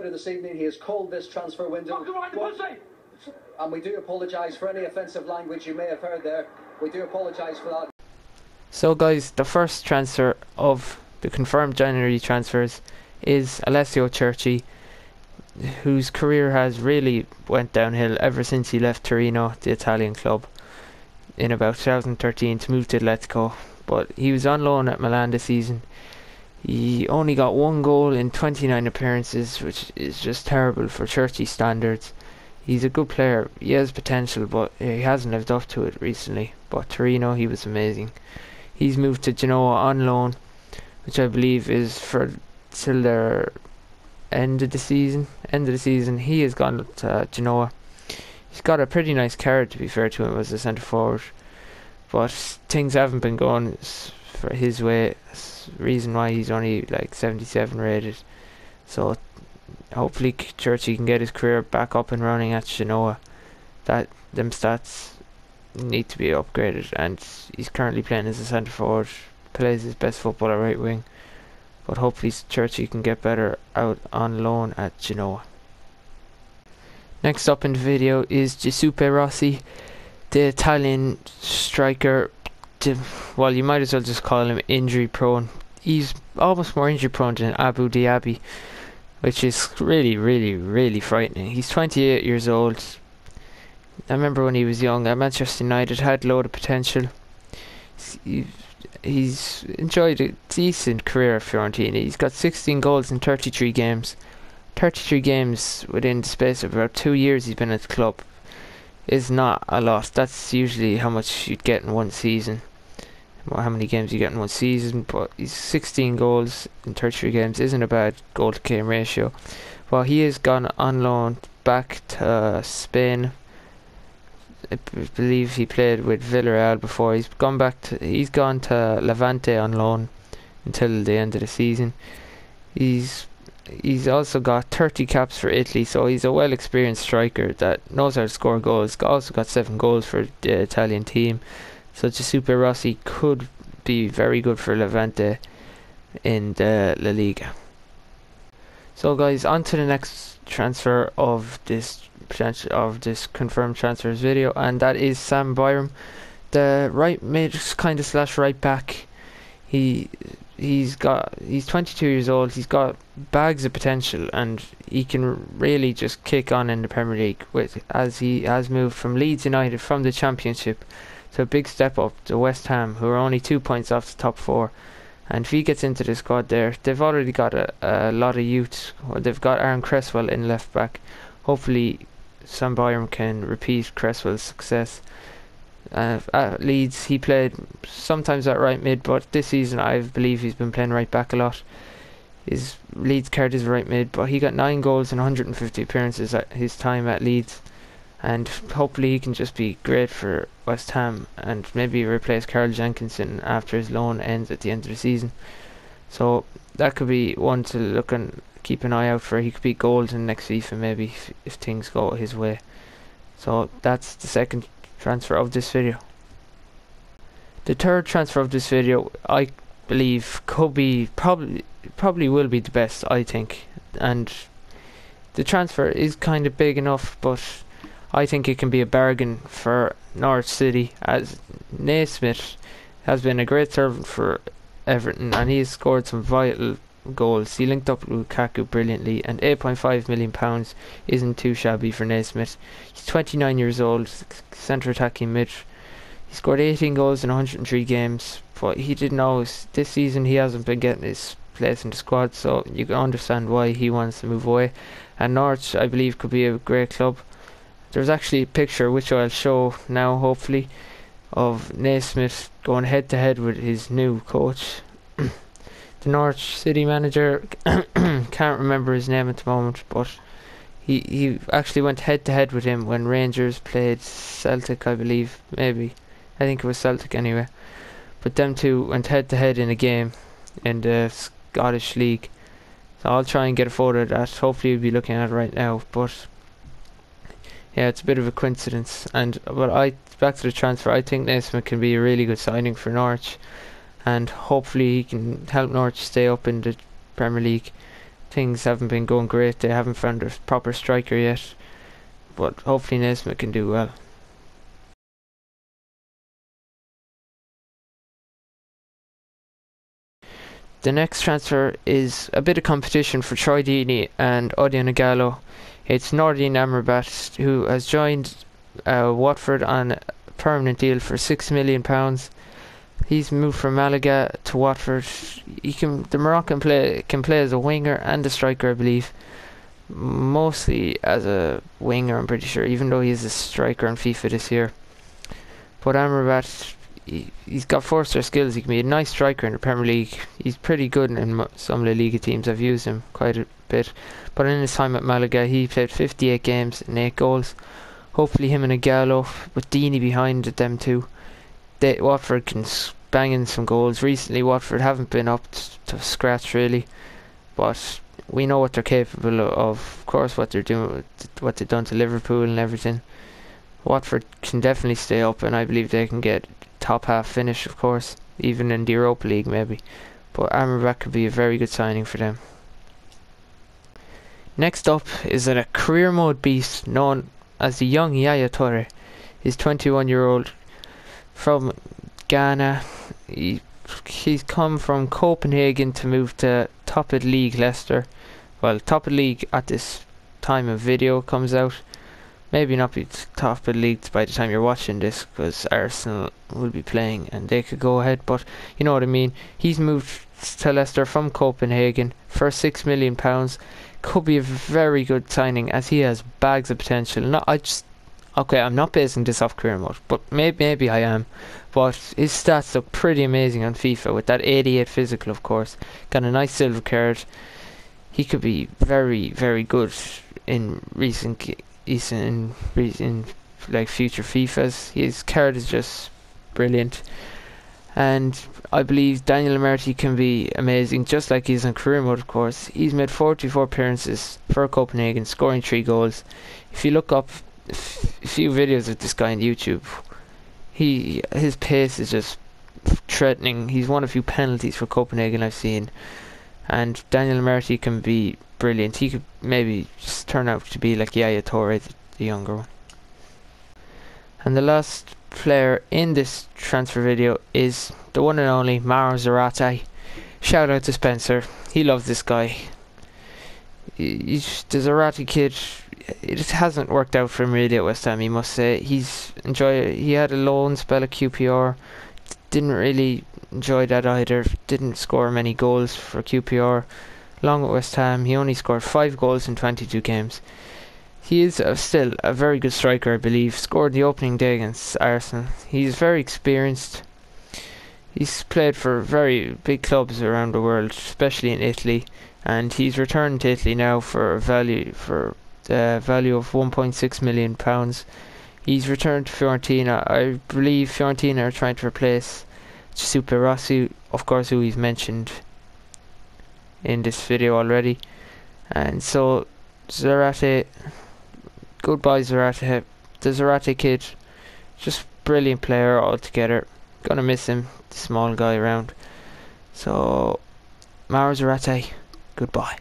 Twitter this evening, he has called this transfer window. And we do apologise for any offensive language you may have heard there. We do apologise for that. So guys, the first transfer of the confirmed January transfers is Alessio, whose career has really went downhill ever since he left Torino, the Italian club, in about 2013 to move to Atletico. But he was on loan at Milan this season. He only got 1 goal in 29 appearances, which is just terrible for Churchy standards. He's a good player, he has potential, but he hasn't lived up to it recently. But Torino, he was amazing. He's moved to Genoa on loan, which I believe is for till their end of the season. He has gone to Genoa. He's got a pretty nice card, to be fair to him, as a centre forward, but things haven't been going for his way. That's the reason why he's only like 77 rated. So hopefully Churchy can get his career back up and running at Genoa. Them stats need to be upgraded, and he's currently playing as a centre forward, plays his best football at right wing, but hopefully Churchy can get better out on loan at Genoa. Next up in the video is Giuseppe Rossi, the Italian striker. Well, you might as well just call him injury prone. He's almost more injury prone than Abu Diaby, which is really frightening. He's 28 years old. I remember when he was young at Manchester United, had a load of potential. He's enjoyed a decent career at Fiorentina. He's got 16 goals in 33 games. 33 games within the space of about 2 years he's been at the club is not a lot. That's usually how much you'd get in one season. How many games you get in one season, but he's 16 goals in 33 games isn't a bad goal to game ratio. Well, he has gone on loan back to Spain. I believe he played with Villarreal before. He's gone to Levante on loan until the end of the season. He's also got 30 caps for Italy, so he's a well experienced striker that knows how to score goals. Also got 7 goals for the Italian team. So Giuseppe Rossi could be very good for Levante in the La Liga. So guys, on to the next transfer of this confirmed transfers video, and that is Sam Byram, the right mid kind of slash right back. He's 22 years old. He's got bags of potential, and he can really just kick on in the Premier League, as he has moved from Leeds United from the Championship to a big step up to West Ham, who are only 2 points off the top 4. And if he gets into the squad there, they've already got a lot of youth. Well, they've got Aaron Cresswell in left back. Hopefully Sam Byram can repeat Cresswell's success. At Leeds he played sometimes at right mid, but this season I believe he's been playing right back a lot. His Leeds card is right mid, but he got 9 goals in 150 appearances at his time at Leeds, and hopefully he can just be great for West Ham and maybe replace Carl Jenkinson after his loan ends at the end of the season. So that could be one to look and keep an eye out for. He could be gold in next FIFA maybe if things go his way. So that's the second transfer of this video. The third transfer of this video, I believe, could be probably will be the best, I think, and the transfer is kind of big enough, but I think it can be a bargain for Norwich City, as Naismith has been a great servant for Everton, and he has scored some vital goals. He linked up with Lukaku brilliantly, and £8.5 million isn't too shabby for Naismith. He's 29 years old, centre attacking mid. He scored 18 goals in 103 games, but he didn't know this season he hasn't been getting his place in the squad, so you can understand why he wants to move away. And Norwich, I believe, could be a great club. There's actually a picture, which I'll show now hopefully, of Naismith going head to head with his new coach. The Norwich City manager, can't remember his name at the moment, but he actually went head to head with him when Rangers played Celtic, I believe. Maybe, I think it was Celtic anyway, but them two went head to head in a game in the Scottish League. So I'll try and get a photo of that. Hopefully you'll be looking at it right now, but yeah, it's a bit of a coincidence. But back to the transfer, I think Naismith can be a really good signing for Norwich, and hopefully he can help Norwich stay up in the Premier League things haven't been going great. They haven't found a proper striker yet, but hopefully Naismith can do well. The next transfer is a bit of competition for Troy Deeney and Odion Ighalo. It's Nordegaard Amrabat, who has joined Watford on a permanent deal for £6 million. He's moved from Malaga to Watford. The Moroccan can play as a winger and a striker, I believe. Mostly as a winger, I'm pretty sure, even though he's a striker on FIFA this year. But Amrabat, he's got four-star skills. He can be a nice striker in the Premier League. He's pretty good in some of the Liga teams. I've used him quite a bit. But in his time at Malaga, he played 58 games and 8 goals. Hopefully him and Ighalo, with Deeney behind them two, Watford can bang in some goals. Recently Watford haven't been up to scratch really, but we know what they're capable of. Of course, what they're doing, what they've done to Liverpool and everything. Watford can definitely stay up, and I believe they can get top half finish, of course, even in the Europa League maybe. But Amrabat could be a very good signing for them. Next up is a career mode beast known as the young Yaya Toure. He's 21-year-old from Ghana. He's come from Copenhagen to move to top of the league Leicester. Well, top of the league at this time of video comes out. Maybe not be top of the league by the time you're watching this, because Arsenal will be playing and they could go ahead, but you know what I mean. He's moved to Leicester from Copenhagen for £6 million. Could be a very good signing, as he has bags of potential. I'm not basing this off career mode, but maybe I am. But his stats look pretty amazing on FIFA, with that 88 physical, of course. Got a nice silver card. He could be very, very good in like future FIFAs. His card is just brilliant, and I believe Daniel Amartey can be amazing, just like he's in career mode. Of course, he's made 44 appearances for Copenhagen, scoring 3 goals. If you look up a few videos of this guy on YouTube, his pace is just threatening. He's won a few penalties for Copenhagen I've seen, and Daniel Amartey can be brilliant. He could maybe just turn out to be like Yaya Toure, the younger one. And the last player in this transfer video is the one and only Maserati. Shout out to Spencer, he loves this guy. The Maserati kid, it just hasn't worked out for him really at West Ham, you must say. He had a loan spell at QPR, didn't really enjoy that either. Didn't score many goals for QPR. Along with West Ham, he only scored 5 goals in 22 games. He is still a very good striker, I believe. Scored the opening day against Arsenal. He's very experienced. He's played for very big clubs around the world, especially in Italy, and he's returned to Italy now for a value of £1.6 million. He's returned to Fiorentina. I believe Fiorentina are trying to replace Giuseppe Rossi, of course, who we've mentioned in this video already. And so Zarate, goodbye Zarate. The Zarate kid, just brilliant player altogether. Gonna miss him, the small guy around. So Mauro Zarate, goodbye.